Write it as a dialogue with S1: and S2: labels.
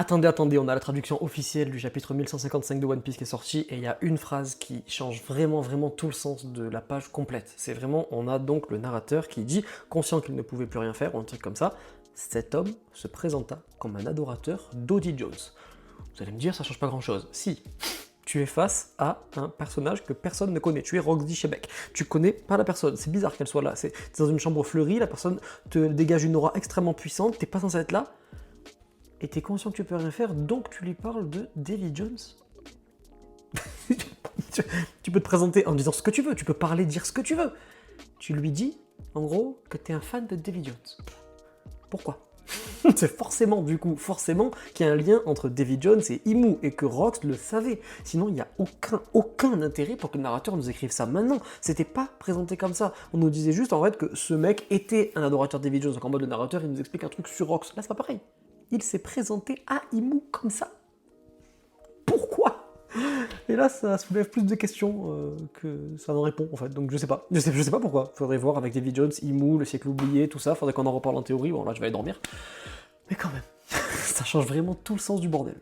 S1: Attendez, attendez, on a la traduction officielle du chapitre 1155 de One Piece qui est sortie, et il y a une phrase qui change vraiment, vraiment tout le sens de la page complète. C'est vraiment, on a donc le narrateur qui dit, conscient qu'il ne pouvait plus rien faire, ou un truc comme ça, cet homme se présenta comme un adorateur d'Odie Jones. Vous allez me dire, ça change pas grand-chose. Si, tu es face à un personnage que personne ne connaît. Tu es Roxy Shebeck. Tu connais pas la personne. C'est bizarre qu'elle soit là. C'est dans une chambre fleurie, la personne te dégage une aura extrêmement puissante, t'es pas censé être là, et t'es conscient que tu peux rien faire, donc tu lui parles de Davy Jones. Tu peux te présenter en disant ce que tu veux, tu peux parler, dire ce que tu veux. Tu lui dis, en gros, que t'es un fan de Davy Jones. Pourquoi? C'est forcément, du coup, forcément qu'il y a un lien entre Davy Jones et Imu, et que Rox le savait. Sinon, il n'y a aucun intérêt pour que le narrateur nous écrive ça maintenant. C'était pas présenté comme ça. On nous disait juste, en fait, que ce mec était un adorateur de Davy Jones. Donc en mode, le narrateur, il nous explique un truc sur Rox. Là, c'est pas pareil. Il s'est présenté à Imu comme ça. Pourquoi? Et là, ça soulève plus de questions que ça n'en répond, en fait. Donc je sais pas. Je sais pas pourquoi. Faudrait voir avec Davy Jones, Imu, le siècle oublié, tout ça. Faudrait qu'on en reparle en théorie. Bon, là, je vais aller dormir. Mais quand même, ça change vraiment tout le sens du bordel.